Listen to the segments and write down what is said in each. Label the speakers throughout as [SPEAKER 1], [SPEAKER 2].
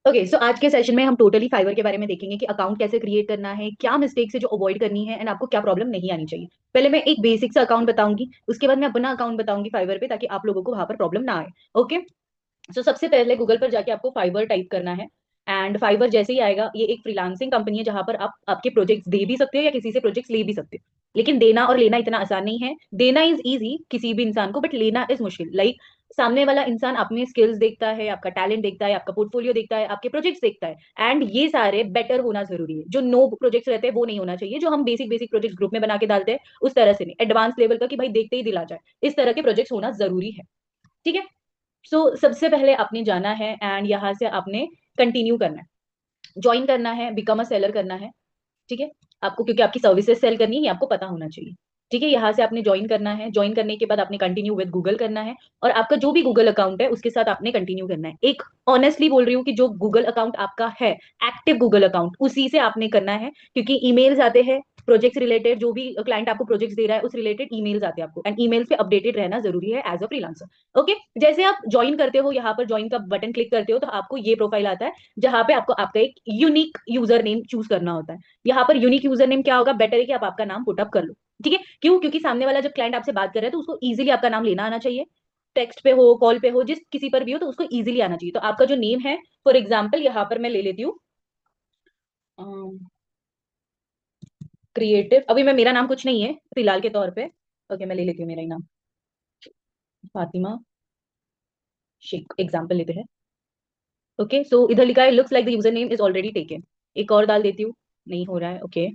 [SPEAKER 1] Okay so आज के session में हम टोटली फाइवर के बारे में देखेंगे कि अकाउंट कैसे क्रिएट करना है, क्या मिस्टेक्स है जो अवॉइड करनी है एंड आपको क्या प्रॉब्लम नहीं आनी चाहिए। पहले मैं एक बेसिक सा अकाउंट बताऊंगी, उसके बाद मैं अपना अकाउंट बताऊंगी फाइवर पे, ताकि आप लोगों को वहां पर प्रॉब्लम ना आए। ओके। सो सबसे पहले गूगल पर जाके आपको फाइवर टाइप करना है। एंड फाइवर जैसे ही आएगा, ये एक फ्रीलांसिंग कंपनी है जहां पर आप आपके प्रोजेक्ट्स दे भी सकते हो या किसी से प्रोजेक्ट्स ले भी सकते हो। लेकिन देना और लेना इतना आसान नहीं है। देना इज इजी किसी भी इंसान को, बट लेना इज मुश्किल। लाइक सामने वाला इंसान अपने स्किल्स देखता है, आपका टैलेंट देखता है, आपका पोर्टफोलियो देखता है, आपके प्रोजेक्ट्स देखता है। एंड ये सारे बेटर होना जरूरी है। जो नो प्रोजेक्ट्स रहते हैं वो नहीं होना चाहिए, जो हम बेसिक बेसिक प्रोजेक्ट्स ग्रुप में बना के डालते हैं उस तरह से नहीं, एडवांस लेवल का कि भाई देखते ही दिला जाए, इस तरह के प्रोजेक्ट्स होना जरूरी है। ठीक है। सबसे पहले आपने जाना है एंड यहाँ से आपने कंटिन्यू करना है, ज्वाइन करना है, बिकम अ सेलर करना है। ठीक है। आपको क्योंकि आपकी सर्विसेज सेल करनी है, ये आपको पता होना चाहिए। ठीक है। यहाँ से आपने ज्वाइन करना है, ज्वाइन करने के बाद आपने कंटिन्यू विद गूगल करना है। और आपका जो भी गूगल अकाउंट है उसके साथ आपने कंटिन्यू करना है। एक ऑनेस्टली बोल रही हूँ कि जो गूगल अकाउंट आपका है, एक्टिव गूगल अकाउंट, उसी से आपने करना है। क्योंकि ईमेल्स आते हैं प्रोजेक्ट्स रिलेटेड, जो भी क्लाइंट आपको प्रोजेक्ट्स दे रहा है उस रिलेटेड ईमेल्स आते हैं आपको, एंड ईमेल्स पे अपडेटेड रहना जरूरी है एज अ फ्रीलांसर। ओके। जैसे आप ज्वाइन करते हो, यहाँ पर ज्वाइन का बटन क्लिक करते हो तो आपको ये प्रोफाइल आता है, जहां पे आपको आपका एक यूनिक यूजर नेम चूज करना होता है। यहाँ पर यूनिक यूजर नेम क्या होगा, बेटर है कि आप आपका नाम पुटअप कर लो। ठीक है। क्यों? क्योंकि सामने वाला जब क्लाइंट आपसे बात कर रहा है तो उसको इजीली आपका नाम लेना आना चाहिए। टेक्स्ट पे हो, कॉल पे हो, जिस किसी पर भी हो, तो उसको इजीली आना चाहिए। तो आपका जो नेम है, फॉर एग्जाम्पल यहाँ पर मैं ले लेती हूँ क्रिएटिव। अभी मैं, मेरा नाम कुछ नहीं है फिलहाल के तौर पे। ओके, मैं ले लेती हूँ मेरा ही नाम, फातिमा शेख एग्जाम्पल लेते हैं। ओके। सो इधर लिखा है looks like the user name is already taken. एक और डाल देती हूँ, नहीं हो रहा है। ओके।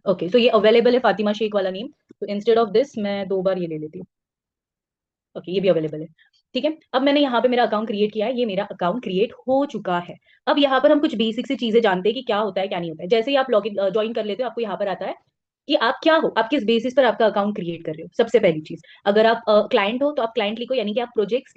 [SPEAKER 1] ओके, सो ये अवेलेबल है फातिमा शेख वाला नेम। तो इंस्टेड ऑफ दिस मैं दो बार ये ले लेती हूँ। ओके, ये भी अवेलेबल है। ठीक है। अब मैंने यहाँ पे मेरा अकाउंट क्रिएट किया है, ये मेरा अकाउंट क्रिएट हो चुका है। अब यहाँ पर हम कुछ बेसिक सी चीजें जानते हैं कि क्या होता है क्या नहीं होता है। जैसे ही आप लॉग इन ज्वाइन कर लेते हो, आपको यहाँ पर आता है कि आप क्या हो, आप किस बेसिस पर आपका अकाउंट क्रिएट कर रहे हो। सबसे पहली चीज, अगर आप क्लाइंट हो तो आप क्लाइंट लिखो, यानी कि आप प्रोजेक्ट्स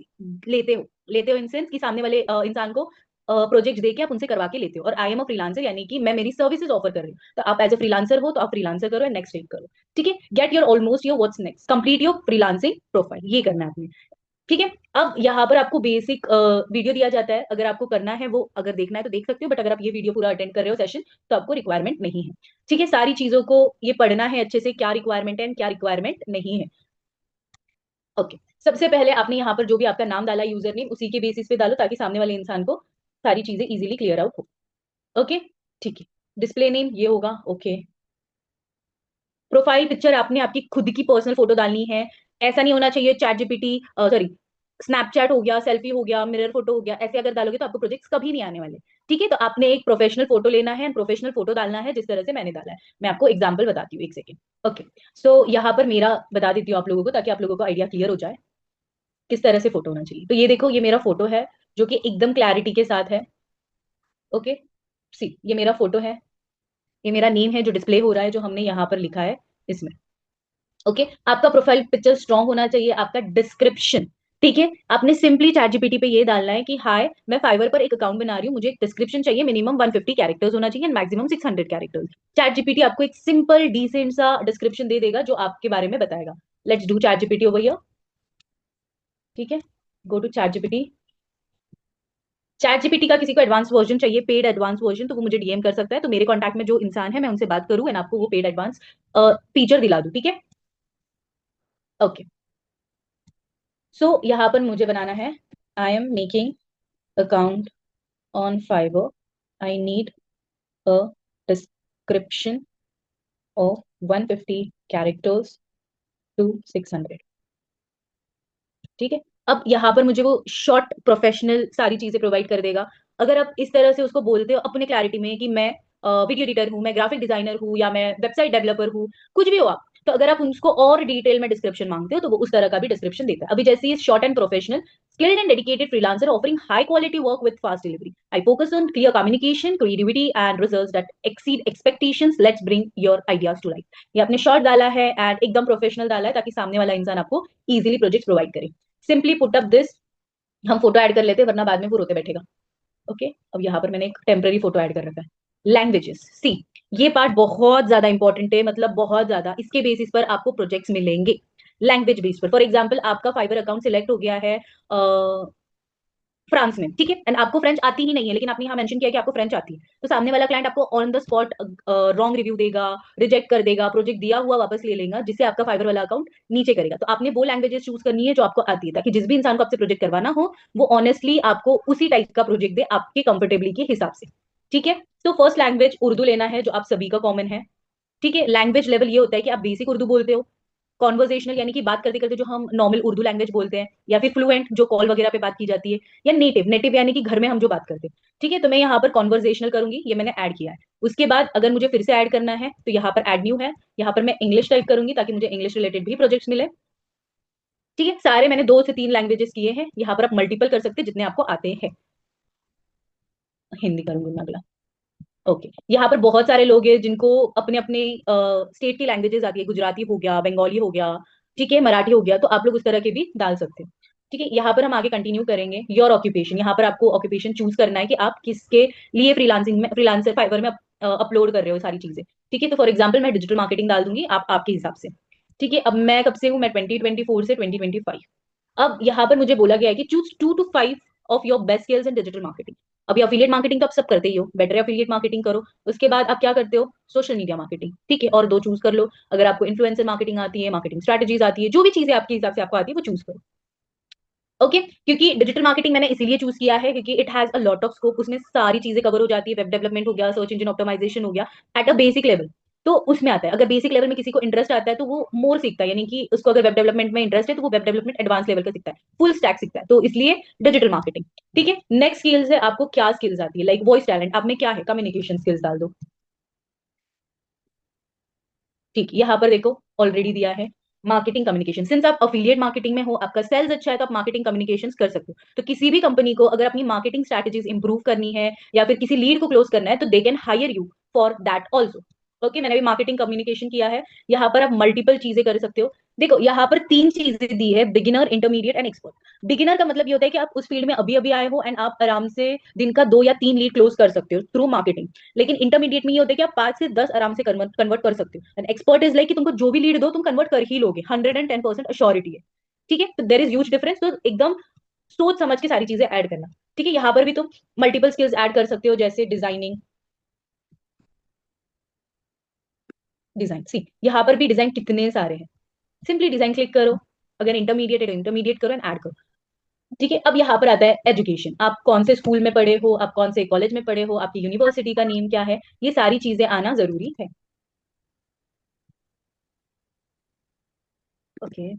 [SPEAKER 1] लेते हो इन सेंस कि सामने वाले इंसान को प्रोजेक्ट देके आप उनसे करवा के लेते हो। और आई एम अ फ्रीलांसर, यानी कि मैं मेरी सर्विसेज ऑफर कर रही हूँ, तो आप एज अ फ्रीलांसर हो तो आप फ्रीलांसर करो, नेक्स्ट क्लिक करो। ठीक है। Get your almost your what's next, complete your freelancing profile, ये करना है आपने। ठीक है। अब यहाँ पर आपको बेसिक वीडियो दिया जाता है, अगर आपको करना है वो, अगर देखना है तो देख सकते हो, बट अगर आप ये वीडियो पूरा अटेंड कर रहे हो सेशन, तो आपको रिक्वायरमेंट नहीं है। ठीक है। सारी चीजों को ये पढ़ना है अच्छे से, क्या रिक्वायरमेंट है क्या रिक्वायरमेंट नहीं है। ओके। सबसे पहले आपने यहाँ पर जो भी आपका नाम डाला यूजर नेम, उसी के बेसिस पे डालो, ताकि सामने वाले इंसान को सारी चीजें इजीली क्लियर आउट हो। ओके। ठीक है। डिस्प्ले नेम ये होगा। ओके। प्रोफाइल पिक्चर आपने आपकी खुद की पर्सनल फोटो डालनी है। ऐसा नहीं होना चाहिए चैट जीपीटी, सॉरी, स्नैपचैट हो गया, सेल्फी हो गया, मिरर फोटो हो गया, ऐसे अगर डालोगे तो आपको प्रोजेक्ट्स कभी नहीं आने वाले। ठीक है। तो आपने एक प्रोफेशनल फोटो लेना है, प्रोफेशनल फोटो डालना है जिस तरह से मैंने डाला है। मैं आपको एग्जांपल बताती हूँ, एक सेकेंड। ओके। सो यहाँ पर मेरा बता देती हूँ आप लोगों को, ताकि आप लोगों को आइडिया क्लियर हो जाए किस तरह से फोटो होना चाहिए। तो ये देखो, ये मेरा फोटो है जो कि एकदम क्लैरिटी के साथ है। ओके। सी, ये मेरा फोटो है, ये मेरा नेम है जो डिस्प्ले हो रहा है, जो हमने यहाँ पर लिखा है इसमें। ओके। आपका प्रोफाइल पिक्चर स्ट्रांग होना चाहिए, आपका डिस्क्रिप्शन। ठीक है। आपने सिंपली चैट जीपीटी पे ये डालना है कि हाय, मैं फाइवर पर एक अकाउंट बना रही हूँ, मुझे एक डिस्क्रिप्शन चाहिए, मिनिमम 150 कैरेक्टर्स होना चाहिए, मैक्सिमम 600 कैरेक्टर्स। चैट जीपीटी आपको एक सिंपल डिसेंट सा डिस्क्रिप्शन दे देगा जो आपके बारे में बताएगा। Let's do ChatGPT over here. ठीक है। Go to ChatGPT. ChatGPT का किसी को एडवांस वर्जन चाहिए, पेड एडवांस वर्जन, तो वो मुझे डीएम कर सकता है। तो मेरे कॉन्टैक्ट में जो इंसान है, मैं उनसे बात करूँ एंड आपको वो पेड एडवांस फीचर दिला दूँ। ठीक है। ओके। यहाँ पर मुझे बनाना है, I am making account on Fiverr, I need a description of 150 characters to 600। ठीक है। अब यहाँ पर मुझे वो शॉर्ट प्रोफेशनल सारी चीजें प्रोवाइड कर देगा। अगर आप इस तरह से उसको बोलते हो अपने क्लैरिटी में कि मैं वीडियो एडिटर हूँ, मैं ग्राफिक डिजाइनर हूँ, या मैं वेबसाइट डेवलपर हूँ, कुछ भी हो आप, तो अगर आप उसको और डिटेल में डिस्क्रिप्शन मांगते हो तो वो उस तरह का भी डिस्क्रिप्शन देता है। अभी जैसे ये short and professional, skilled and dedicated freelancer offering high quality work with fast delivery. I focus on clear communication, creativity and results that exceed expectations. Let's bring your ideas to life. ये आपने short डाला है and एकदम professional डाला है, ताकि सामने वाला इंसान आपको इजीली प्रोजेक्ट प्रोवाइड करे। Simply put up this. हम फोटो ऐड कर लेते हैं, वरना बाद में वो रोते बैठेगा। ओके। अब यहाँ पर मैंने एक टेम्पररी फोटो ऐड कर रखा है। लैंग्वेजेस, सी, ये पार्ट बहुत ज्यादा इंपॉर्टेंट है, मतलब बहुत ज्यादा। इसके बेसिस पर आपको प्रोजेक्ट्स मिलेंगे, लैंग्वेज बेस पर। फॉर एग्जाम्पल, आपका फाइबर अकाउंट सिलेक्ट हो गया है फ्रांस में, ठीक है, एंड आपको फ्रेंच आती ही नहीं है, लेकिन आपने यहाँ मेंशन किया कि आपको फ्रेंच आती है, तो सामने वाला क्लाइंट आपको on the spot wrong review देगा, रिजेक्ट कर देगा, प्रोजेक्ट दिया हुआ वापस ले लेगा, जिससे आपका फाइवर वाला अकाउंट नीचे करेगा। तो आपने वो लैंग्वेजेस चूज करनी है जो आपको आती है, ताकि जिस भी इंसान को आपसे प्रोजेक्ट करवाना हो वो ऑनेस्टली आपको उसी टाइप का प्रोजेक्ट दे आपके कंफर्टेबली के हिसाब से, ठीक है। तो फर्स्ट लैंग्वेज उर्दू लेना है, जो आप सभी का कॉमन है, ठीक है। लैंग्वेज लेवल ये होता है कि आप बेसिक उर्दू बोलते हो, कॉन्वर्जेशनल यानी कि बात करते करते जो हम नॉर्मल उर्दू लैंग्वेज बोलते हैं, या फिर फ्लुएंट जो कॉल वगैरह पे बात की जाती है, या नेटिव, नेटिव यानी कि घर में हम जो बात करते हैं, ठीक है। तो मैं यहाँ पर कॉन्वर्जेशनल करूंगी, ये मैंने ऐड किया है। उसके बाद अगर मुझे फिर से ऐड करना है तो यहाँ पर ऐड न्यू है, यहाँ पर मैं इंग्लिश टाइप करूंगी ताकि मुझे इंग्लिश रिलेटेड भी प्रोजेक्ट्स मिले, ठीक है। सारे मैंने 2 से 3 लैंग्वेजेस किए हैं, यहाँ पर आप मल्टीपल कर सकते हैं जितने आपको आते हैं। हिंदी करूंगी मैं अगला। ओके, यहाँ पर बहुत सारे लोग हैं जिनको अपने अपने स्टेट की लैंग्वेजेस आती है, गुजराती हो गया, बंगाली हो गया, ठीक है, मराठी हो गया, तो आप लोग उस तरह के भी डाल सकते हैं, ठीक है। यहाँ पर हम आगे कंटिन्यू करेंगे। योर ऑक्यूपेशन, यहाँ पर आपको ऑक्यूपेशन चूज करना है कि आप किसके लिए फ्रीलांसिंग में, फ्रीलांसर फाइवर में अपलोड कर रहे हो सारी चीजें, ठीक है। तो फॉर एग्जाम्पल मैं डिजिटल मार्केटिंग डाल दूंगी, आप आपके हिसाब से, ठीक है। अब मैं कब से हूँ, मैं 2024 से 2025। अब यहाँ पर मुझे बोला गया है कि choose 2 to 5 of your best skills in digital marketing. अभी अफिलिएट मार्केटिंग तो आप सब करते ही हो, बेटर है अफिलिएट मार्केटिंग करो। उसके बाद आप क्या करते हो, सोशल मीडिया मार्केटिंग, ठीक है, और 2 चूज कर लो। अगर आपको इन्फ्लुएंसर मार्केटिंग आती है, मार्केटिंग स्ट्रेटेजीज आती है, जो भी चीजें आपके हिसाब से आपको आती है वो चूज करो, ओके। क्योंकि डिजिटल मार्केटिंग मैंने इसीलिए चूज किया है क्योंकि it has a lot of scope, उसमें सारी चीजें कवर हो जाती है, वेब डेवलपमेंट हो गया, सर्च इंजन ऑप्टिमाइजेशन हो गया, एट अ बेसिक लेवल। तो उसमें आता है, अगर बेसिक लेवल में किसी को इंटरेस्ट आता है तो वो मोर सीखता है, यानी कि उसको अगर वेब डेवलपमेंट में इंटरेस्ट है तो वो वेब डेवलपमेंट एडवांस लेवल का सीखता है, फुल स्टैक सीखता है, तो इसलिए डिजिटल मार्केटिंग, ठीक है। नेक्स्ट स्किल्स है, आपको क्या स्किल्स आती है, लाइक वॉइस टैलेंट, आप में क्या है, कम्युनिकेशन स्किल्स डाल दो, ठीक। यहाँ पर देखो ऑलरेडी दिया है मार्केटिंग कम्युनिकेशन, सिंस आप अफिलिएट मार्केटिंग में हो, आपका सेल्स अच्छा है, तो आप मार्केटिंग कम्युनिकेशंस कर सकते हो। तो किसी भी कंपनी को अगर अपनी मार्केटिंग स्ट्रैटेजीज इंप्रूव करनी है या फिर किसी लीड को क्लोज करना है, तो they can hire you for that also, okay. मैंने भी मार्केटिंग कम्युनिकेशन किया है, यहाँ पर आप मल्टीपल चीजें कर सकते हो। देखो यहाँ पर 3 चीजें दी है, beginner, intermediate and expert. Beginner का मतलब ये होता है कि आप उस फील्ड में अभी अभी आए हो एंड आप आराम से दिन का 2 या 3 लीड क्लोज कर सकते हो थ्रू मार्केटिंग। लेकिन इंटरमीडिएट में ये होता है कि आप 5 से 10 आराम से कन्वर्ट कर सकते हो, एंड एक्सपर्ट इज लाइक कि तुमको जो भी लीड दो तुम कन्वर्ट कर ही लोगे, 110% अश्योरिटी है, ठीक है। तो देर इज ह्यूज डिफरेंस, तो एकदम सोच समझ के सारी चीजें ऐड करना, ठीक है। यहाँ पर भी तुम मल्टीपल स्किल्स ऐड कर सकते हो, जैसे डिजाइनिंग, डिजाइन सी, यहाँ पर भी डिजाइन कितने सारे हैं, सिंपली डिजाइन क्लिक करो, अगर इंटरमीडिएट है तो इंटरमीडिएट करो एंड ऐड करो, ठीक है। अब यहाँ पर आता है एजुकेशन, आप कौन से स्कूल में पढ़े हो, आप कौन से कॉलेज में पढ़े हो, आपकी यूनिवर्सिटी का नेम क्या है, ये सारी चीजें आना जरूरी है, ओके।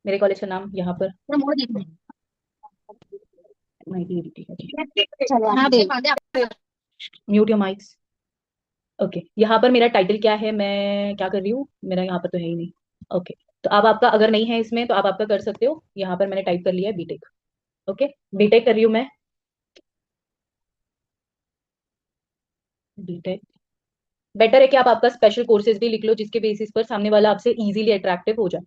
[SPEAKER 1] मेरे कॉलेज का नाम यहाँ पर म्यूट योर माइक्स, ओके। यहाँ पर मेरा टाइटल क्या है, मैं क्या कर रही हूँ, मेरा यहाँ पर तो है ही नहीं, ओके। तो अब आपका अगर नहीं है इसमें तो आप आपका कर सकते हो, यहाँ पर मैंने टाइप कर लिया है बीटेक, ओके। बीटेक कर रही हूँ मैं, बीटेक। बेटर है कि आप आपका स्पेशल कोर्सेज भी लिख लो, जिसके बेसिस पर सामने वाला आपसे इजीली अट्रैक्टिव हो जाए,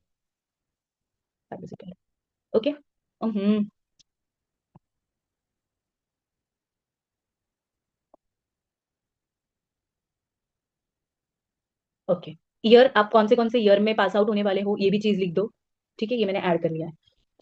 [SPEAKER 1] ओके। हम्म, ओके। ईयर, आप कौन से ईयर में पास आउट होने वाले हो, ये भी चीज लिख दो, ठीक है, ये मैंने ऐड कर लिया है,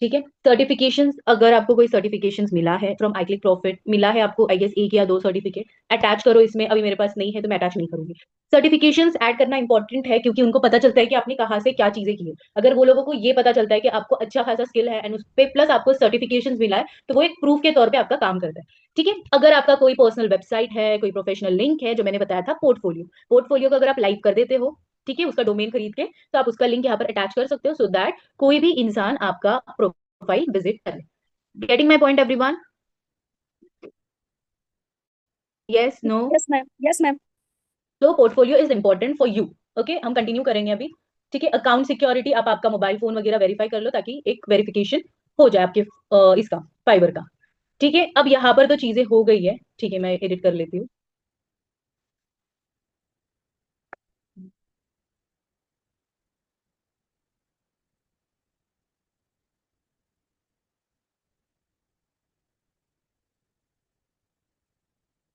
[SPEAKER 1] ठीक है। सर्टिफिकेशंस, अगर आपको कोई सर्टिफिकेशंस मिला है फ्रॉम iClick प्रॉफिट, मिला है आपको आई गेस 1 या 2 सर्टिफिकेट, अटैच करो इसमें। अभी मेरे पास नहीं है तो मैं अटैच नहीं करूंगी। सर्टिफिकेशंस ऐड करना इंपॉर्टेंट है क्योंकि उनको पता चलता है कि आपने कहाँ से क्या चीजें की है। अगर वो लोगों को ये पता चलता है कि आपको अच्छा खासा स्किल है एंड उस पे प्लस आपको सर्टिफिकेशन मिला है, तो वो एक प्रूफ के तौर पे आपका काम करता है, ठीक है। अगर आपका कोई पर्सनल वेबसाइट है, कोई प्रोफेशनल लिंक है, जो मैंने बताया था पोर्टफोलियो, पोर्टफोलियो को अगर आप लाइव कर देते हो, ठीक है, उसका डोमेन खरीद के, तो आप उसका लिंक यहाँ पर अटैच कर सकते हो, सो दैट कोई भी इंसान आपका प्रोफाइल विजिट करे। Getting my point everyone? Yes, no?
[SPEAKER 2] Yes ma'am, yes ma'am.
[SPEAKER 1] तो portfolio is important for you, okay. हम कंटिन्यू करेंगे अभी, ठीक है। अकाउंट सिक्योरिटी, आप आपका मोबाइल फोन वगैरह वेरीफाई कर लो ताकि एक वेरिफिकेशन हो जाए आपके इसका फाइबर का, ठीक है। अब यहाँ पर तो चीजें हो गई है, ठीक है, मैं एडिट कर लेती हूँ।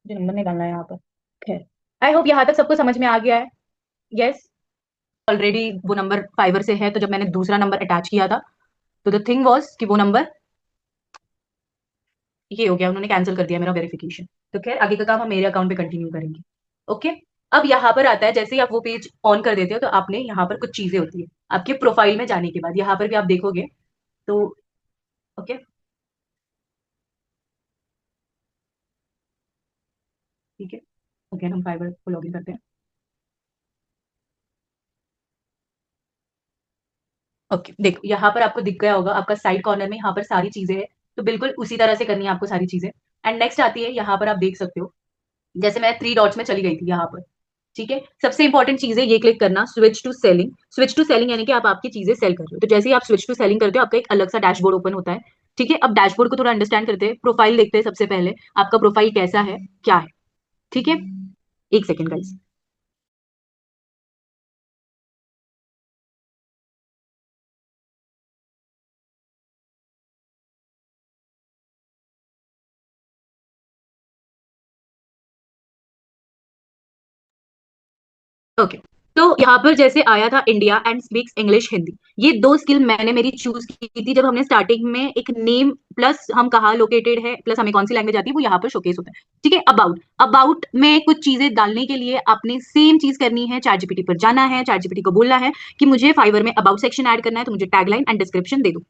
[SPEAKER 1] जो नंबर निकालना है यहाँ पर, खैर, आई होप यहाँ तक सबको समझ में आ गया है। यस, ऑलरेडी वो नंबर फाइवर से है, तो जब मैंने दूसरा नंबर अटैच किया था तो द थिंग वॉज कि वो नंबर ये हो गया, उन्होंने कैंसिल कर दिया मेरा वेरिफिकेशन। तो खैर आगे का काम हम मेरे अकाउंट पे कंटिन्यू करेंगे। ओके। अब यहाँ पर आता है, जैसे ही आप वो पेज ऑन कर देते हो तो आपने यहाँ पर कुछ चीजें होती है आपके प्रोफाइल में जाने के बाद, यहाँ पर भी आप देखोगे तो। ओके। ठीक है। ओके, हम फाइवर को लॉगिन करते हैं। ओके, देखो यहाँ पर आपको दिख गया होगा आपका साइड कॉर्नर में, यहाँ पर सारी चीजें हैं। तो बिल्कुल उसी तरह से करनी है आपको सारी चीजें। एंड नेक्स्ट आती है, यहाँ पर आप देख सकते हो, जैसे मैं थ्री डॉट्स में चली गई थी यहाँ पर। ठीक है, सबसे इंपॉर्टेंट चीज है ये क्लिक करना, switch to selling. Switch to selling यानी कि आप आपकी चीजें सेल कर रहे हो, तो जैसे ही आप स्विच टू सेलिंग करते हो आपका एक अलग सा डैशबोर्ड ओपन होता है। ठीक है, अब डैशबोर्ड को थोड़ा अंडरस्टैंड करते हैं, प्रोफाइल देखते हैं सबसे पहले। आपका प्रोफाइल कैसा है, क्या है। ठीक है, एक सेकेंड गाइस। ओके, तो यहाँ पर जैसे आया था India and speaks English Hindi, ये दो स्किल मैंने मेरी चूज की थी जब हमने स्टार्टिंग में एक नेम प्लस हम कहाँ लोकेटेड है प्लस हमें कौन सी लैंग्वेज आती है वो यहाँ पर शोकेस होता है। ठीक है, अबाउट, अबाउट में कुछ चीजें डालने के लिए आपने सेम चीज करनी है, चैट जीपीटी पर जाना है, चैट जीपीटी को बोलना है कि मुझे फाइवर में अबाउट सेक्शन ऐड करना है, तो मुझे टैगलाइन एंड डिस्क्रिप्शन दे दो।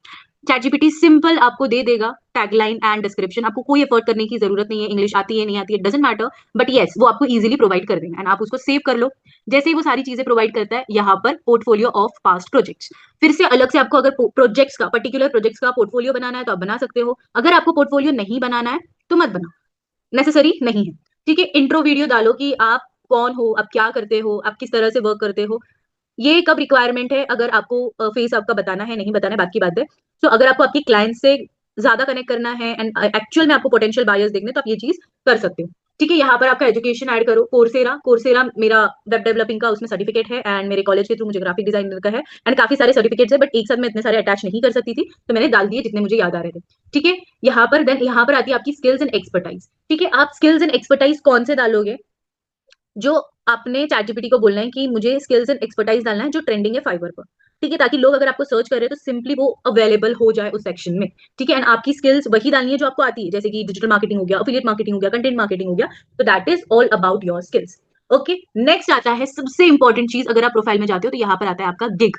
[SPEAKER 1] चैट जीपीटी सिंपल आपको दे देगा टैगलाइन एंड डिस्क्रिप्शन, आपको कोई एफर्ट करने की जरूरत नहीं है, इंग्लिश आती है नहीं आती है डजेंट मैटर, बट येस वो आपको इजीली प्रोवाइड कर देंगे एंड आप उसको सेव कर लो। जैसे ही वो सारी चीजें प्रोवाइड करता है, यहाँ पर पोर्टफोलियो ऑफ पास्ट प्रोजेक्ट्स, फिर से अलग से आपको अगर प्रोजेक्ट्स का पर्टिकुलर प्रोजेक्ट्स का पोर्टफोलियो बनाना है तो आप बना सकते हो, अगर आपको पोर्टफोलियो नहीं बनाना है तो मत बनाओ, नेसेसरी नहीं है। ठीक है, इंट्रो वीडियो डालो कि आप कौन हो, आप क्या करते हो, आप किस तरह से वर्क करते हो। ये कब रिक्वायरमेंट है, अगर आपको फेस आपका बताना है नहीं बताना है बात की बात है। तो अगर आपको आपकी क्लाइंट से ज्यादा कनेक्ट करना है एंड एक्चुअल में आपको पोटेंशियल बायर्स देखने, तो आप ये चीज कर सकते हो। ठीक है, यहाँ पर आपका एजुकेशन ऐड करो, कोर्सेरा, कोर्सेरा मेरा वेब डेवलपिंग का उसमें सर्टिफिकेट है एंड मेरे कॉलेज के थ्रू मुझे ग्राफिक डिजाइनर का है एंड काफी सारे सर्टिफिकेट्स है, बट एक साथ मैं इतने सारे अटैच नहीं कर सकती थी, तो मैंने डाल दिए जितने मुझे याद आ रहे थे। ठीक है, यहाँ पर देन यहाँ पर आती है आपकी स्किल्स एंड एक्सपर्टाइज। ठीक है, आप स्किल्स एंड एक्सपर्टाइज कौन से डालोगे, जो आपने चैट जीपीटी को बोलना है कि मुझे स्किल्स एंड एक्सपर्टाइज डालना है जो ट्रेंडिंग है फाइवर पर। ठीक है, ताकि लोग अगर आपको सर्च कर रहे हैं तो सिंपली वो अवेलेबल हो जाए उस सेक्शन में। ठीक है, एंड आपकी स्किल्स वही डालनी है जो आपको आती है, जैसे कि डिजिटल मार्केटिंग हो गया, अफिलिएट मार्केटिंग हो गया, कंटेंट मार्केटिंग हो गया, तो that is all about your skills. Okay, next आता है सबसे इंपॉर्टेंट चीज, अगर आप प्रोफाइल में जाते हो तो यहाँ पर आता है आपका गिग।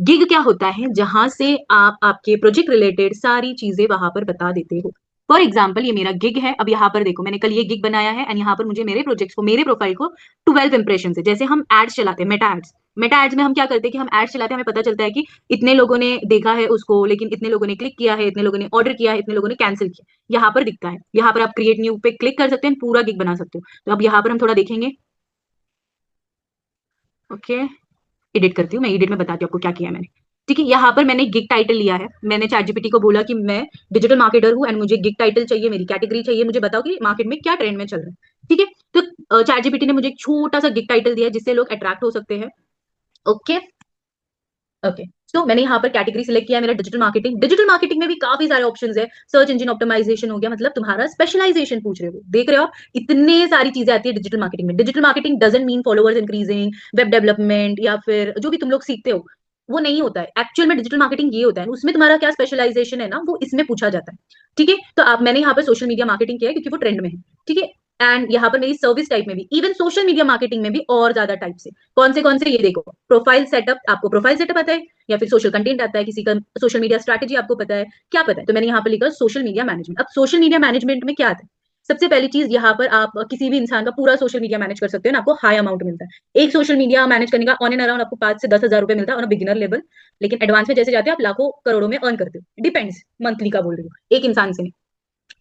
[SPEAKER 1] गिग क्या होता है, जहां से आप आपके प्रोजेक्ट रिलेटेड सारी चीजें वहां पर बता देते हो। फॉर एग्जाम्पल ये मेरा गिग है, अब यहाँ पर देखो मैंने कल ये गिग बनाया है एंड यहाँ पर मुझे मेरे प्रोजेक्ट्स को, मेरे प्रोफाइल को 12 इंप्रेशन है। जैसे हम एड्स चलाते हैं, मेटा एड्स, मेटा एड्स में हम क्या करते हैं कि हम एड्स चलाते हैं, हमें पता चलता है कि इतने लोगों ने देखा है उसको, लेकिन इतने लोगों ने क्लिक किया है, इतने लोगों ने ऑर्डर किया है, इतने लोगों ने कैंसिल किया, यहाँ पर दिखता है। यहाँ पर आप क्रिएट न्यू पे क्लिक कर सकते हैं, पूरा गिग बना सकते हो। तो अब यहाँ पर हम थोड़ा देखेंगे। ओके, एडिट करती हूँ मैं, एडिट में बताती हूँ आपको क्या किया है मैंने। ठीक है, यहाँ पर मैंने गिग टाइटल लिया है, मैंने चैट जीपीटी को बोला कि मैं डिजिटल मार्केटर हूँ एंड मुझे गिग टाइटल चाहिए, मेरी कैटेगरी चाहिए, मुझे बताओ कि मार्केट में क्या ट्रेंड में चल रहा है। ठीक है, तो चैट जीपीटी ने मुझे एक छोटा सा गिग टाइटल दिया है जिससे लोग अट्रैक्ट हो सकते हैं। ओके। ओके, तो मैंने यहाँ पर कैटेगरी सिलेक्ट किया है मेरा डिजिटल मार्केटिंग। डिजिटल मार्केटिंग में भी काफी सारे ऑप्शंस है, सर्च इंजन ऑप्टिमाइजेशन हो गया, मतलब तुम्हारा स्पेशलाइजेशन पूछ रहे हो, देख रहे हो आप, इतने सारी चीजें आती है डिजिटल मार्केटिंग में। Digital marketing doesn't mean followers increasing, web development या फिर जो भी तुम लोग सीखते हो वो नहीं होता है। एक्चुअल में डिजिटल मार्केटिंग ये होता है, उसमें तुम्हारा क्या स्पेशलाइजेशन है ना, वो इसमें पूछा जाता है। ठीक है, तो आप, मैंने यहाँ पर सोशल मीडिया मार्केटिंग किया है क्योंकि वो ट्रेंड में है। ठीक है, एंड यहाँ पर मेरी सर्विस टाइप में भी, इवन सोशल मीडिया मार्केटिंग में भी और ज्यादा टाइप से, कौन से ये देखो, प्रोफाइल सेटअप, आपको प्रोफाइल सेटअप आता है, या फिर सोशल कंटेंट आता है, किसी का सोशल मीडिया स्ट्रैटेजी आपको पता है, क्या पता है, तो मैंने यहाँ पर लिखा सोशल मीडिया मैनेजमेंट। अब सोशल मीडिया मैनेजमेंट में क्या आता है, सबसे पहली चीज यहाँ पर आप किसी भी इंसान का पूरा सोशल मीडिया मैनेज कर सकते हो ना, आपको हाई अमाउंट मिलता है। एक सोशल मीडिया मैनेज करने का ऑन एंड अराउंड आपको 5 से 10 हजार रुपए मिलता है ऑन बिगिनर लेवल, लेकिन एडवांस में जैसे जाते हो आप लाखों करोड़ों में अर्न करते हो, डिपेंड्स, मंथली का बोल रही हो एक इंसान से।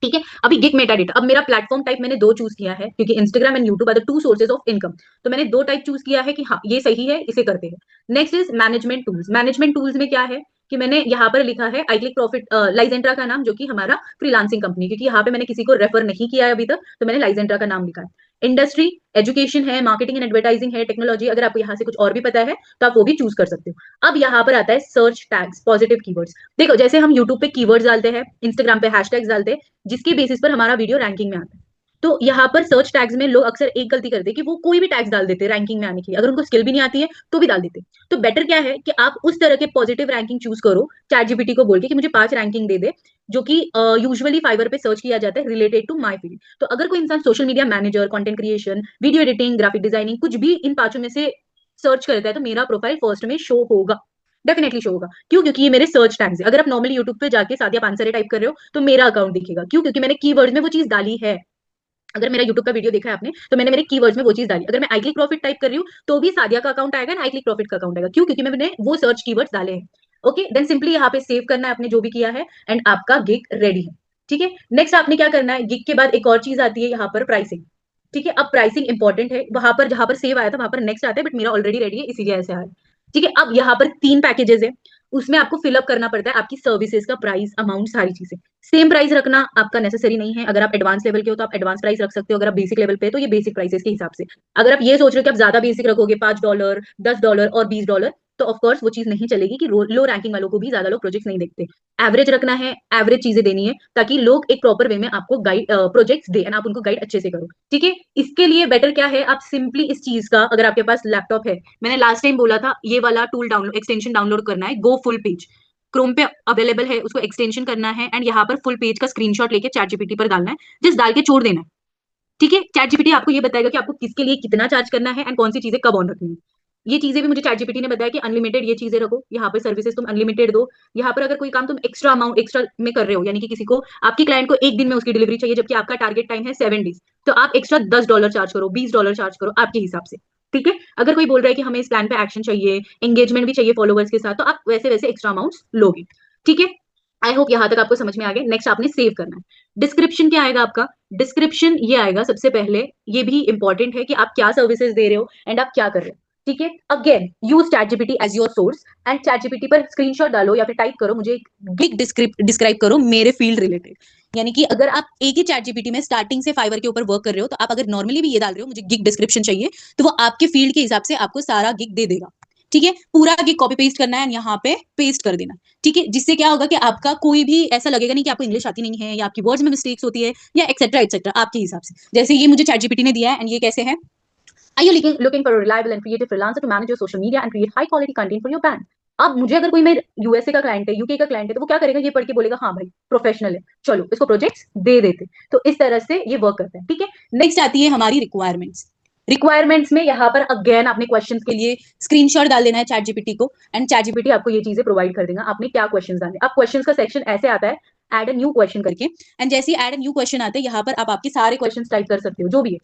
[SPEAKER 1] ठीक है, अभी गिग मेटा डेटा, अब मेरा प्लेटफॉर्म टाइप मैंने दो चूज किया है क्योंकि Instagram and YouTube are the two sources of income, तो मैंने दो टाइप चूज किया है कि हाँ ये सही है, इसे करते हैं। Next is management tools. Management tools में क्या है कि मैंने यहाँ पर लिखा है आई क्लिक प्रॉफिट, लाइजेंट्रा का नाम, जो कि हमारा फ्रीलांसिंग कंपनी, क्योंकि यहाँ पे मैंने किसी को रेफर नहीं किया है अभी तक, तो मैंने लाइजेंट्रा का नाम लिखा है। इंडस्ट्री, एजुकेशन है, मार्केटिंग एंड एडवर्टाइजिंग है, टेक्नोलॉजी, अगर आपको यहाँ से कुछ और भी पता है तो आप वो भी चूज कर सकते हो। अब यहाँ पर आता है सर्च टैग्स, पॉजिटिव कीवर्ड्स। देखो जैसे हम यूट्यूब पे कीवर्ड्स डालते हैं, इंस्टाग्राम पे हैशटैग्स डालते हैं, जिसके बेसिस पर हमारा वीडियो रैंकिंग में आता है। तो यहाँ पर सर्च टैग्स में लोग अक्सर एक गलती करते हैं कि वो कोई भी टैग्स डाल देते हैं रैंकिंग में आने के लिए, अगर उनको स्किल भी नहीं आती है तो भी डाल देते हैं। तो बेटर क्या है कि आप उस तरह के पॉजिटिव रैंकिंग चूज करो, चैट जीपीटी को बोल के कि मुझे 5 रैंकिंग दे दे, जो कि यूजुअली फाइवर पे सर्च किया जाता है रिलेटेड टू माई फील्ड। तो अगर कोई इंसान social media manager, content creation, video editing, graphic designing, कुछ भी इन पांचों में से सर्च करता है तो मेरा प्रोफाइल फर्स्ट में शो होगा, डेफिनेटली शो होगा। क्यों? क्योंकि ये मेरे सर्च टैग्स है। अगर आप नॉर्मली यूट्यूब पे जाके सादिया पानसरे टाइप कर रहे हो तो मेरा अकाउंट दिखेगा। क्यों? क्योंकि मैंने कीवर्ड में वो चीज डाली है। अगर मेरा यूट्यूब का वीडियो देखा है आपने तो मैंने मेरे कीवर्ड्स में वो चीज डाली। अगर मैं आई क्लिक प्रॉफिट टाइप कर रही हूँ तो भी सादिया का अकाउंट आएगा ना, आई क्लिक प्रॉफिट का अकाउंट आएगा। क्यों? क्योंकि मैंने वो सर्च कीवर्ड्स डाले हैं। ओके, देन सिंपली यहाँ पे सेव करना है आपने जो भी किया है एंड आपका गिग रेडी है। ठीक है, नेक्स्ट आपने क्या करना है, गिग के बाद एक और चीज आती है यहाँ पर प्राइसिंग। ठीक है, अब प्राइसिंग इंपॉर्टेंट है, वहां पर जहां पर सेव आया था वहां पर नेक्स्ट आता है, बट मेरा ऑलरेडी रेडी है इसीलिए ऐसे आया है। ठीक है, अब यहाँ पर 3 पैकेजेस है, उसमें आपको फिलअप करना पड़ता है आपकी सर्विसेज का प्राइस, अमाउंट, सारी चीजें। सेम प्राइस रखना आपका नेसेसरी नहीं है। अगर आप एडवांस लेवल के हो तो आप एडवांस प्राइस रख सकते हो, अगर आप बेसिक लेवल पे तो ये बेसिक प्राइसेस के हिसाब से। अगर आप ये सोच रहे हो कि आप ज्यादा बेसिक रखोगे, $5, $10 और $20, तो ऑफ कोर्स वो चीज नहीं चलेगी कि लो रैंकिंग वालों को भी ज्यादा लोग प्रोजेक्ट्स नहीं देखते। एवरेज रखना है, एवरेज चीजें देनी है ताकि लोग एक प्रॉपर वे में आपको गाइड प्रोजेक्ट्स दे एंड आप उनको गाइड अच्छे से करो। ठीक है, इसके लिए बेटर क्या है, आप सिंपली इस चीज का, अगर आपके पास लैपटॉप है, मैंने लास्ट टाइम बोला था ये वाला टूल डाउनलोड, एक्सटेंशन डाउनलोड करना है, गो फुल पेज क्रोम पे अवेलेबल है, उसको एक्सटेंशन करना है एंड यहाँ पर फुल पेज का स्क्रीनशॉट लेके चैट जीपीटी पर डालना है, जस्ट डाल के छोड़ देना है। ठीक है, चैट जीपीटी आपको ये बताएगा कि आपको किसके लिए कितना चार्ज करना है एंड कौन सी चीजें कब ऑन रखनी है। ये चीजें भी मुझे चैट जीपीटी ने बताया कि अनलिमिटेड ये चीजें रखो, यहाँ पर सर्विसेज तुम अनलिमिटेड दो। यहाँ पर अगर कोई काम तुम एक्स्ट्रा अमाउंट एक्स्ट्रा में कर रहे हो, यानी कि किसी को, आपकी क्लाइंट को एक दिन में उसकी डिलीवरी चाहिए जबकि आपका टारगेट टाइम है 7 डेज, तो आप एक्स्ट्रा $10 चार्ज करो, $20 चार्ज करो आपके हिसाब से। ठीक है, अगर कोई बोल रहा है कि हमें इस प्लान पे एक्शन चाहिए, एंगेजमेंट भी चाहिए फॉलोवर्स के साथ, तो आप वैसे वैसे एक्स्ट्रा अमाउंट लोगे। ठीक है, आई होप यहां तक आपको समझ में आ गया। नेक्स्ट आपने सेव करना है। डिस्क्रिप्शन क्या आएगा आपका? डिस्क्रिप्शन ये आएगा सबसे पहले, ये भी इंपॉर्टेंट है कि आप क्या सर्विसेज दे रहे हो एंड आप क्या कर रहे हो। ठीक है, again use ChatGPT as your source and ChatGPT पर स्क्रीनशॉट डालो या फिर टाइप करो, मुझे एक गिग डिस्क्राइब करो मेरे फील्ड रिलेटेड। यानी कि अगर आप एक ही चैट जीपीटी में स्टार्टिंग से फाइवर के ऊपर वर्क कर रहे हो तो आप अगर नॉर्मली भी ये डाल रहे हो मुझे गिग डिस्क्रिप्शन चाहिए, तो वो आपके फील्ड के हिसाब से आपको सारा गिग दे देगा। ठीक है, पूरा गिग कॉपी पेस्ट करना है, यहाँ पे पेस्ट कर देना। ठीक है, जिससे क्या होगा कि आपका कोई भी ऐसा लगेगा नहीं कि आपको इंग्लिश आती नहीं है या आपकी वर्ड्स में मिस्टेक्स होती है या एक्सेट्रा एक्सेट्रा, आपके हिसाब से। जैसे ये मुझे चैट जीपीटी ने दिया है एंड ये कैसे है, are you looking for a reliable and creative freelancer to manage your social media and create high quality content for your brand. अब मुझे अगर कोई मेरे यूएसए का क्लाइंट है, यूके का क्लाइंट है, तो वो क्या करेगा, ये पढ़ के बोलेगा हाँ भाई प्रोफेशनल है, चलो इसको प्रोजेक्ट्स दे देते। तो इस तरह से ये वर्क करता है। ठीक है, नेक्स्ट आती है हमारी रिक्वायरमेंट्स। रिक्वायरमेंट्स में यहाँ पर अगेन आपने क्वेश्चंस के लिए स्क्रीनशॉट डाल देना है चैट जीपीटी को एंड चैट जीपीटी आपको ये चीजें प्रोवाइड कर देगा। आपने क्या क्वेश्चंस डालने, अब क्वेश्चंस का सेक्शन ऐसे आता है, ऐड अ न्यू क्वेश्चन करके, एंड जैसे ही ऐड अ न्यू क्वेश्चन आते हैं यहाँ पर आप आपके सारे क्वेश्चन टाइप कर सकते हो जो भी है।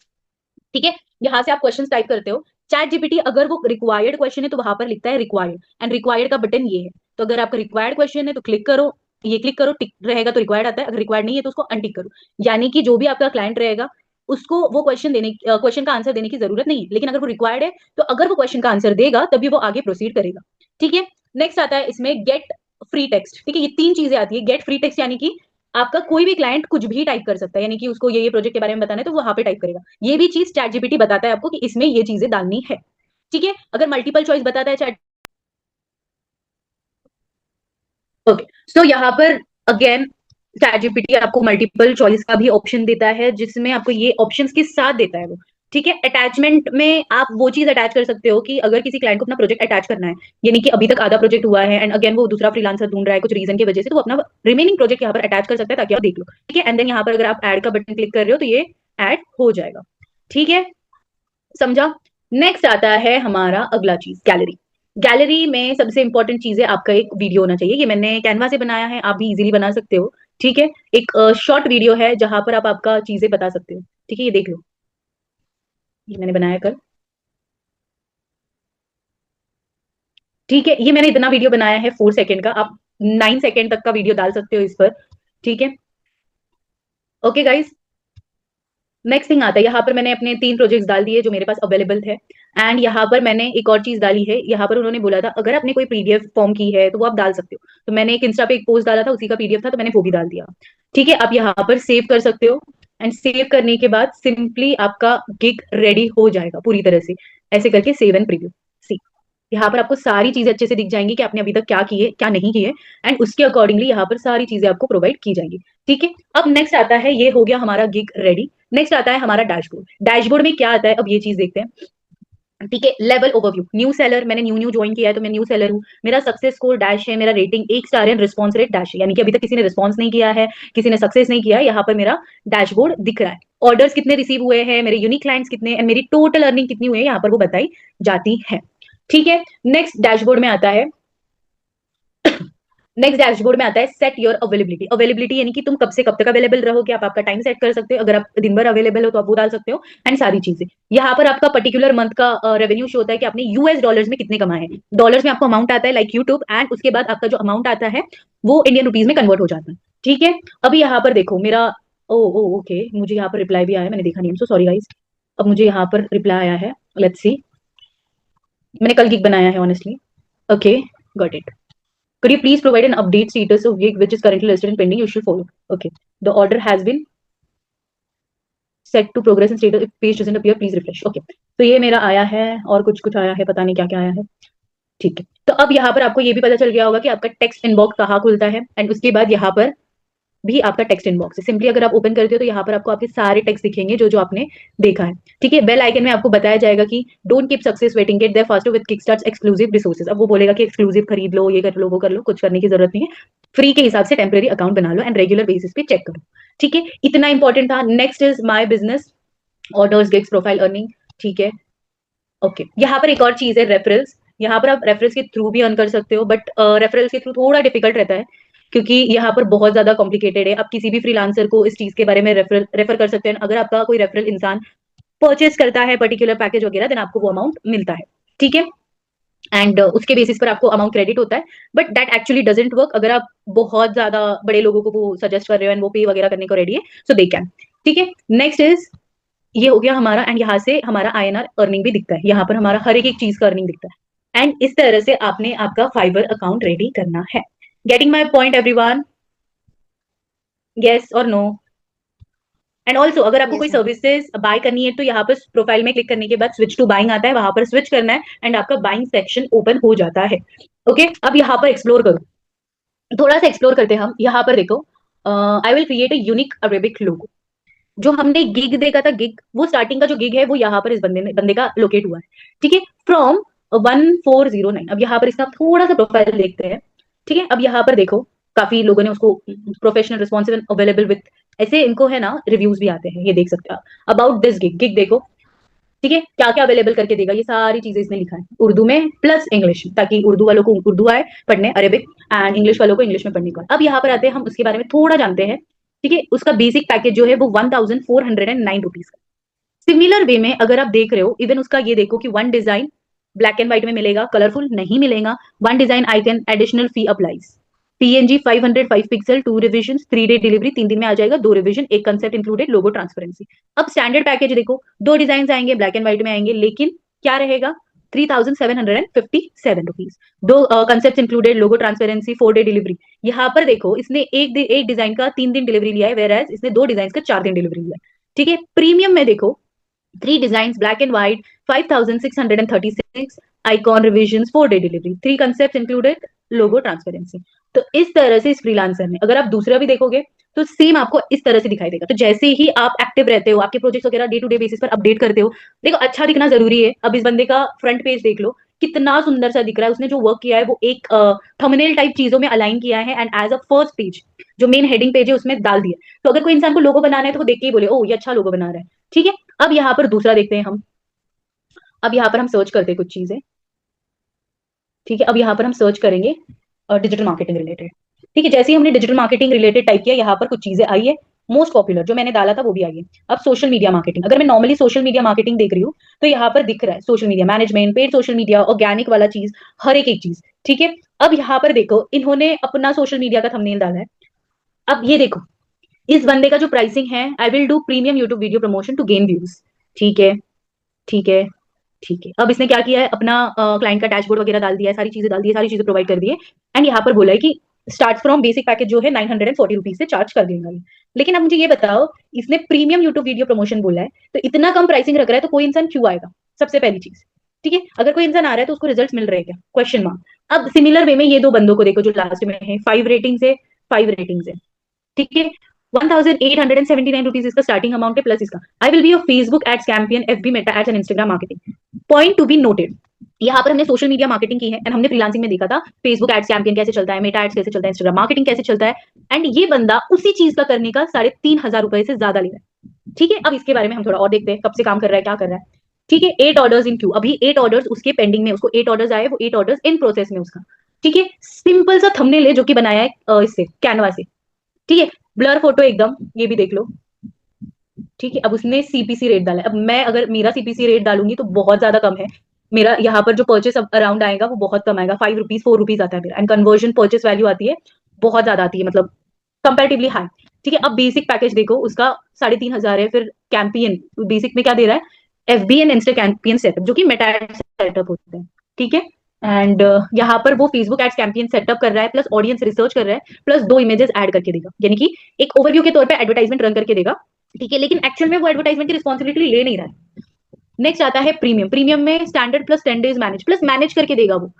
[SPEAKER 1] ठीक है, यहाँ से आप क्वेश्चन टाइप करते हो। चैट जीपीटी अगर वो रिक्वायर्ड क्वेश्चन है तो वहां पर लिखता है रिक्वायर्ड एंड रिक्वायर्ड का बटन ये है। तो अगर आपका रिक्वायर्ड क्वेश्चन है तो क्लिक करो, ये क्लिक करो, टिक रहेगा तो रिक्वायर्ड आता है, अगर रिक्वायर्ड नहीं है तो उसको अनटिक करो। यानी कि जो भी आपका क्लाइंट रहेगा उसको वो क्वेश्चन का आंसर देने की जरूरत नहीं है, लेकिन अगर वो रिक्वायर्ड है तो अगर वो क्वेश्चन का आंसर देगा तभी वो आगे प्रोसीड करेगा। ठीक है, नेक्स्ट आता है इसमें गेट फ्री टेक्स्ट। ठीक है, ये 3 चीजें आती है। गेट फ्री टेक्स्ट यानी कि आपका कोई भी क्लाइंट कुछ भी टाइप कर सकता है, यानी कि उसको ये प्रोजेक्ट के बारे में बताना है तो वो वहां पे टाइप करेगा। ये भी चीज चैट जीपीटी बताता है आपको कि इसमें ये चीजें डालनी है। ठीक है, अगर मल्टीपल चॉइस बताता है चैट, ओके, सो यहाँ पर अगेन चैट जीपीटी आपको मल्टीपल चॉइस का भी ऑप्शन देता है जिसमें आपको ये ऑप्शंस के साथ देता है वो। ठीक है, अटैचमेंट में आप वो चीज अटैच कर सकते हो कि अगर किसी क्लाइंट को अपना प्रोजेक्ट अटैच करना है, यानी कि अभी तक आधा प्रोजेक्ट हुआ है एंड अगेन वो दूसरा फ्रीलांसर ढूंढ रहा है कुछ रीजन की वजह से, तो वो अपना रिमेनिंग प्रोजेक्ट यहाँ पर अटैच कर सकता है ताकि आप देख लो। ठीक है, एंड देन यहाँ पर अगर आप ऐड का बटन क्लिक कर रहे हो तो ये ऐड हो जाएगा। ठीक है, समझा। नेक्स्ट आता है हमारा अगला चीज, गैलरी। गैलरी में सबसे इंपॉर्टेंट चीज है आपका एक वीडियो होना चाहिए। ये मैंने कैनवा से बनाया है, आप भी इजीली बना सकते हो। ठीक है, एक शॉर्ट वीडियो है जहां पर आप आपका चीजें बता सकते हो। ठीक है, ये देख लो, ये मैंने बनाया कल। ठीक है, ये मैंने इतना वीडियो बनाया है 4 सेकेंड का, आप 9 सेकेंड तक का वीडियो डाल सकते हो इस पर। ठीक है, ओके गाइज। नेक्स्ट थिंग आता है, यहाँ पर मैंने अपने 3 प्रोजेक्ट्स डाल दिए जो मेरे पास अवेलेबल थे एंड यहाँ पर मैंने एक और चीज डाली है। यहाँ पर उन्होंने बोला था अगर आपने कोई पीडीएफ फॉर्म की है तो वो आप डाल सकते हो, तो मैंने एक इंस्टा पे एक पोस्ट डाला था, उसी का पीडीएफ था तो मैंने वो भी डाल दिया। ठीक है, आप यहाँ पर सेव कर सकते हो एंड सेव करने के बाद सिंपली आपका गिग रेडी हो जाएगा पूरी तरह से। ऐसे करके सेव एंड प्रीव्यू, सी, यहाँ पर आपको सारी चीजें अच्छे से दिख जाएंगी कि आपने अभी तक क्या किए क्या नहीं किए, एंड उसके अकॉर्डिंगली यहाँ पर सारी चीजें आपको प्रोवाइड की जाएंगी। ठीक है, अब नेक्स्ट आता है, ये हो गया हमारा गिग रेडी। नेक्स्ट आता है हमारा डैशबोर्ड। डैशबोर्ड में क्या आता है, अब ये चीज देखते हैं। ठीक है, लेवल ओवरव्यू, न्यू सेलर, मैंने न्यू न्यू ज्वाइन किया है तो मैं न्यू सेलर हूँ, मेरा सक्सेस स्कोर डैश है, मेरा रेटिंग 1 स्टार है, रिस्पॉन्स रेट डैश है, यानी कि अभी तक किसी ने रिस्पॉन्स नहीं किया है, किसी ने सक्सेस नहीं किया है, यहाँ पर मेरा डैशबोर्ड दिख रहा है। ऑर्डर्स कितने रिसीव हुए हैं, मेरे यूनिक क्लाइंट्स कितने, एंड मेरी टोटल अर्निंग कितनी हुई है, यहाँ पर वो बताई जाती है। ठीक है, नेक्स्ट डैशबोर्ड में आता है, नेक्स्ट डैशबोर्ड में आता है सेट योर अवेलेबिलिटी। अवेलेबिलिटी यानी कि तुम कब से कब तक अवेलेबल रहोगे, आप आपका टाइम सेट कर सकते हो, अगर आप दिन भर अवेलेबल हो तो आप वो डाल सकते हो, एंड सारी चीजें। यहाँ पर आपका पर्टिकुलर मंथ का रेवेन्यू शो होता है कि आपने यूएस डॉलर्स में कितने कमाए हैं। डॉलर्स में आपको अमाउंट आता है लाइक यूट्यूब, एंड उसके बाद आपका जो अमाउंट आता है वो इंडियन रुपीज में कन्वर्ट हो जाता है। ठीक है, अभी यहाँ पर देखो मेरा, ओ ओ ओके, मुझे यहाँ पर रिप्लाई भी आया है, मैंने देखा नहीं, सो सॉरी गाइस। अब मुझे यहाँ पर रिप्लाई आया है, लेट्स सी। मैंने कल गिग बनाया है honestly. Okay, got it. Could you please provide an update status of gig which is currently listed and pending? You should follow. Okay. The order has been set to progress and status. If page doesn't appear, please refresh. Okay. तो ये मेरा आया है, और कुछ कुछ आया है, पता नहीं क्या क्या आया है। ठीक है, तो अब यहाँ पर आपको ये भी पता चल गया होगा कि आपका टेक्स्ट इनबॉक्स कहाँ खुलता है, एंड उसके बाद यहाँ पर भी आपका टेक्स्ट इनबॉक्स है। सिंपली अगर आप ओपन करते हो तो यहाँ पर आपको आपके सारे टेक्स्ट दिखेंगे जो जो आपने देखा है। ठीक है, बेल आइकन में आपको बताया जाएगा कि don't keep success waiting, get there faster with Kickstart's exclusive resources. अब वो बोलेगा कि एक्सक्लूसिव खरीद लो, ये कर लो, वो कर लो, कुछ करने की जरूरत नहीं है, फ्री के हिसाब से टेम्परेरी अकाउंट बना लो एंड रेगुलर बेसिस पे चेक करो। ठीक है, इतना इंपॉर्टेंट था। Next is my business, orders, gigs, profile earning. ठीक है, ओके, यहाँ पर एक और चीज है, रेफरल्स। यहाँ पर आप रेफरल्स के थ्रू भी अर्न कर सकते हो, बट रेफरल्स के थ्रू थोड़ा डिफिकल्ट रहता है, क्योंकि यहाँ पर बहुत ज्यादा कॉम्प्लिकेटेड है। आप किसी भी फ्रीलांसर को इस चीज के बारे में रेफर कर सकते हैं, अगर आपका कोई रेफरल इंसान परचेज करता है पर्टिकुलर पैकेज वगैरह, देन आपको वो अमाउंट मिलता है। ठीक है, एंड उसके बेसिस पर आपको अमाउंट क्रेडिट होता है, but that actually doesn't work अगर आप बहुत ज्यादा बड़े लोगों को वो सजेस्ट कर रहे हो एंड वो पे वगैरह करने को रेडी है, सो दे कैन। ठीक है, नेक्स्ट इज, ये हो गया हमारा, एंड यहाँ से हमारा आईएनआर अर्निंग भी दिखता है, यहाँ पर हमारा हर एक चीज का अर्निंग दिखता है, एंड इस तरह से आपने आपका फाइबर अकाउंट रेडी करना है। Getting my point everyone? Yes और नो? एंड ऑल्सो अगर आपको कोई
[SPEAKER 2] यस मैम।
[SPEAKER 1] सर्विसेज बाय करनी है तो यहाँ पर प्रोफाइल में क्लिक करने के बाद स्विच टू बाइंग आता है, वहां पर स्विच करना है एंड आपका बाइंग सेक्शन ओपन हो जाता है। ओके, अब यहाँ पर एक्सप्लोर करो, थोड़ा सा एक्सप्लोर करते हैं हम। यहाँ पर देखो, I will create a unique Arabic logo. जो हमने गिग देखा था, गिग वो स्टार्टिंग का जो गिग है वो यहाँ पर इस बंदे का लोकेट हुआ है। ठीक है, फ्रॉम 1409। अब यहाँ पर इसका थोड़ा सा प्रोफाइल देखते हैं। ठीक है, अब यहाँ पर देखो, काफी लोगों ने उसको प्रोफेशनल, रिस्पॉन्सिव, अवेलेबल विथ, ऐसे इनको है ना रिव्यूज भी आते हैं, ये देख सकते हैं आप। अबाउट दिस गिग, गिग देखो। ठीक है, क्या क्या अवेलेबल करके देगा, ये सारी चीजें इसने लिखा है उर्दू में प्लस इंग्लिश, ताकि उर्दू वालों को उर्दू आए पढ़ने, अरेबिक, एंड इंग्लिश वालों को इंग्लिश में पढ़ने को आए। अब यहाँ पर आते हैं, हम उसके बारे में थोड़ा जानते हैं। ठीक है, उसका बेसिक पैकेज जो है वो 1409 रुपीज का। सिमिलर वे में अगर आप देख रहे हो, इवन उसका ये देखो कि one design black and white में मिलेगा, कलरफुल नहीं मिलेगा। One design icon additional fee applies. PNG 505 pixel, 2 revision, 3 day delivery, 3 दिन में आ जाएगा, 2 रिविजन, एक कंसेप्ट इंक्लूडेड, लोगो ट्रांसपेरेंसी। अब स्टैंडर्ड पैकेज देखो, 2 डिजाइन आएंगे, ब्लैक एंड व्हाइट में आएंगे, लेकिन क्या रहेगा, 3757 rupees. 2 concept included, logo transparency, 4 day delivery. यहाँ पर देखो, इसने एक डिजाइन का 3 दिन डिलीवरी लिया है, वेर एज इसने 2 डिजाइन का 4 दिन डिलीवरी लिया है। ठीक है, प्रीमियम में देखो, 3 design black and white, 5636, icon revision, 4 day delivery, 3 concept included, logo transparency. तो इस तरह से इस फ्रीलांसर में, अगर आप दूसरा भी देखोगे तो सेम आपको इस तरह से दिखाई देगा। तो जैसे ही आप एक्टिव रहते हो, आपके प्रोजेक्ट्स वगैरह डे टू डे बेसिस पर अपडेट करते हो, देखो अच्छा दिखना जरूरी है। अब इस बंदे का फ्रंट पेज देख लो, कितना सुंदर सा दिख रहा है। उसने जो वर्क किया है वो एक थंबनेल टाइप चीजों में अलाइन किया है, and as a first page जो मेन हेडिंग पेज है उसमें डाल दिया। तो अगर कोई इंसान को लोगो बनाना है तो वो देख के ही बोले, ओ ये अच्छा लोगो बना रहा है। ठीक है, अब यहाँ पर दूसरा देखते हैं हम। अब यहाँ पर हम सर्च करते हैं कुछ चीजें। ठीक है, अब यहाँ पर हम सर्च करेंगे डिजिटल मार्केटिंग रिलेटेड। ठीक है, जैसे ही हमने डिजिटल मार्केटिंग रिलेटेड टाइप किया, यहाँ पर कुछ चीजें आई है। मोस्ट पॉपुलर जो मैंने डाला था वो भी आई है। अब सोशल मीडिया मार्केटिंग, अगर मैं नॉर्मली सोशल मीडिया मार्केटिंग देख रही हूँ तो यहाँ पर दिख रहा है social media management, paid social media, organic वाला चीज, हर एक चीज। ठीक है, अब यहाँ पर देखो, इन्होंने अपना सोशल मीडिया का थंबनेल डाला है। अब ये देखो, इस बंदे का जो प्राइसिंग है, I will do premium YouTube video promotion to gain views. ठीक है, ठीक है, ठीक है। अब इसने क्या किया है, अपना क्लाइंट का डैशबोर्ड वगैरह डाल दिया है, सारी चीजें डाल दी है, सारी चीजें प्रोवाइड कर दी है, एंड यहाँ पर बोला है कि स्टार्ट फ्रॉम बेसिक पैकेज जो है 940 रुपीज से चार्ज कर देगा ये। लेकिन अब मुझे ये बताओ, इसने प्रीमियम यूट्यूब वीडियो प्रमोशन बोला है, तो इतना कम प्राइसिंग रख रहा है तो कोई इंसान क्यों आएगा, सबसे पहली चीज। ठीक है, अगर कोई इंसान आ रहा है तो उसको रिजल्ट मिल रहे हैं क्या, क्वेश्चन मार्क। अब सिमिलर वे में ये दो बंदों को देखो जो लास्ट में है, 5 रेटिंग से, 5 रेटिंग से, ठीक है, 1879 रुपीज इसका स्टार्टिंग अमाउंट है, प्लस इसका I will be your Facebook ads campaign, FB Meta ads and Instagram marketing. Point to be noted, यहाँ पर हमने सोशल मीडिया मार्केटिंग की है एंड हमने फ्रीलांसिंग में देखा था फेसबुक एड्स कैंपेन कैसे चलता है, मेटा एड्स कैसे चलता है, इंस्टाग्राम मार्केटिंग कैसे चलता है, एंड ये बंदा उसी चीज का करने का 3,500 रुपए से ज्यादा ले रहा है। ठीक है, अब इसके बारे में हम थोड़ा और देखते हैं, कब से काम कर रहा है, क्या कर रहा है। ठीक है, 8 ऑर्डर्स इन क्यू, अभी 8 ऑर्डर्स उसके पेंडिंग में, उसको 8 ऑर्डर्स आए, वो 8 ऑर्डर्स इन प्रोसेस में उसका। ठीक है, सिंपल सा थंबनेल है जो कि बनाया है इससे कैनवा से। ठीक है, ब्लर फोटो एकदम, ये भी देख लो। ठीक है, अब उसने सीपीसी रेट डाला है, अब मैं अगर मेरा सीपीसी रेट डालूंगी तो बहुत ज्यादा कम है। मेरा यहाँ पर जो परचेस अराउंड आएगा वो बहुत कम आएगा, 5 रुपीज 4 रुपीज आता है मेरा, एंड कन्वर्जन परचेस वैल्यू आती है बहुत ज्यादा आती है, मतलब कंपेरेटिवली हाई। ठीक है, अब बेसिक पैकेज देखो उसका 3,500 है, फिर कैंपियन बेसिक में क्या दे रहा है, FB and insta campaign setup जो कि मेटा सेटअप होते हैं। ठीक है, एंड यहाँ पर वो फेसबुक एड्स कैंपियन सेटअप कर रहा है, प्लस ऑडियंस रिसर्च कर रहा है, प्लस 2 इमेजेस ऐड करके देगा, यानी कि एक ओवरव्यू के तौर पे एडवर्टाइजमेंट रन करके देगा। ठीक है, लेकिन एक्चुअल में वो एडवर्टाइजमेंट की रिस्पॉन्सिबिलिटी ले नहीं रहा है। नेक्स्ट आता है प्रीमियम, प्रीमियम में standard plus 10 days manage, plus manage करके देगा वो,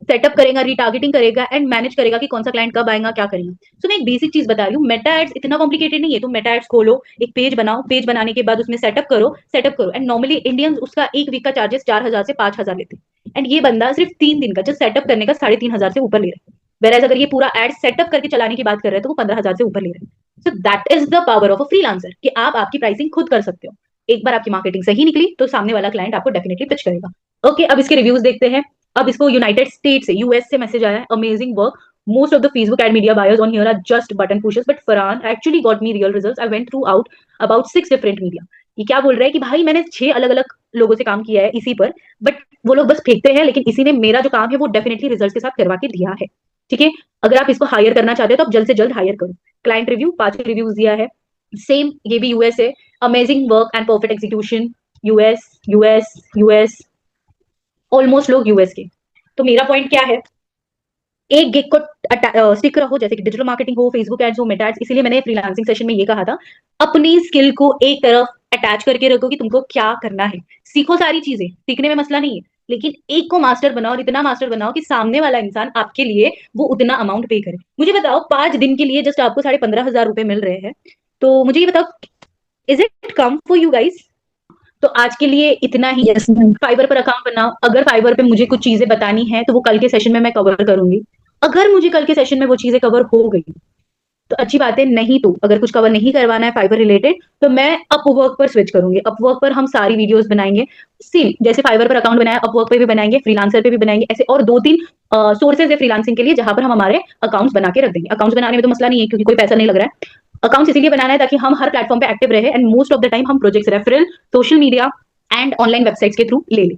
[SPEAKER 1] सेटअप करेगा, रिटारगेटिंग करेगा एंड मैनेज करेगा कि कौन सा क्लाइंट कब आएगा, क्या करेगा। सो मैं एक बेसिक चीज बता रही हूँ, मेटा एड्स इतना कॉम्प्लिकेटेड नहीं है, तुम मेटा एड्स खोलो, एक पेज बनाओ, पेज बनाने के बाद उसमें सेटअप करो एंड नॉर्मली इंडियंस उसका एक वीक का चार्जेस 4,000 से 5,000 लेते हैं, एंड ये बंदा सिर्फ 3 दिन का जस्ट सेटअप करने का 3,500 से ऊपर ले रहा है। वेराज अगर ये पूरा एड सेटअप करके चलाने की बात कर रहे हैं तो वो 15,000 से ऊपर ले रहे हैं। So that is the power of a freelancer कि आप आपकी प्राइसिंग खुद कर सकते हो। एक बार आपकी मार्केटिंग सही निकली तो सामने वाला क्लाइंट आपको डेफिनेटली पिच करेगा। ओके, अब इसके रिव्यूज देखते हैं। अब इसको यूनाइटेड स्टेट से, यूएस से मैसेज आया है, amazing work, most of the Facebook ad media buyers on here are just button pushers, but Farhan actually got me real results. I went through out about 6 different media. ये क्या बोल रहा है कि भाई मैंने 6 अलग अलग लोगों से काम किया है इसी पर, बट वो लोग बस फेंकते हैं, लेकिन इसी ने मेरा जो काम है वो डेफिनेटली रिजल्ट के साथ करवा के दिया है। ठीक है, अगर आप इसको हायर करना चाहते हो तो आप जल्द से जल्द हायर करो। क्लाइंट रिव्यू 5 रिव्यूज दिया है, सेम ये भी यूएस है, amazing work and perfect execution, US US US, almost लोग यूएस के। तो मेरा पॉइंट क्या है, एक गिग को स्टिक रहो, जैसे कि डिजिटल मार्केटिंग हो, फेसबुक एड्स हो, मेटा एड्स, इसीलिए मैंने फ्रीलांसिंग सेशन में ये कहा था, अपनी स्किल को एक तरफ अटैच करके रखो कि तुमको क्या करना है। सीखो सारी चीजें, सीखने में मसला नहीं है, लेकिन एक को मास्टर बनाओ और इतना मास्टर बनाओ कि सामने वाला इंसान आपके लिए वो उतना अमाउंट पे करे। मुझे बताओ, 5 दिन के लिए जस्ट आपको 15,500 रुपए मिल रहे हैं, तो मुझे ये बताओ, is it come for you guys? तो आज के लिए इतना ही।
[SPEAKER 2] Yes ma'am.
[SPEAKER 1] फाइवर पर अकाउंट बनाओ, अगर फाइवर पे मुझे कुछ चीजें बतानी है तो वो कल के सेशन में मैं कवर करूंगी। अगर मुझे कल के सेशन में वो चीजें कवर हो गई तो अच्छी बात है, नहीं तो अगर कुछ कवर नहीं करवाना है फाइवर रिलेटेड तो मैं अपवर्क पर स्विच करूंगी। अपवर्क पर हम सारी वीडियोस बनाएंगे, सेम जैसे फाइवर पर अकाउंट बनाया अपवर्क पे भी बनाएंगे, फ्रीलांसर पे भी बनाएंगे, ऐसे और 2-3 सोर्सेज है फ्रीलांसिंग के लिए जहां पर हम हमारे अकाउंट्स बना के रख देंगे। अकाउंट्स बनाने में तो मसला नहीं है क्योंकि कोई पैसा नहीं लग रहा है। अकाउंट्स इसीलिए बनाना है ताकि हम हर प्लेटफॉर्म पे एक्टिव रहे and most of the time हम projects referral, social media and online websites के थ्रू ले लें।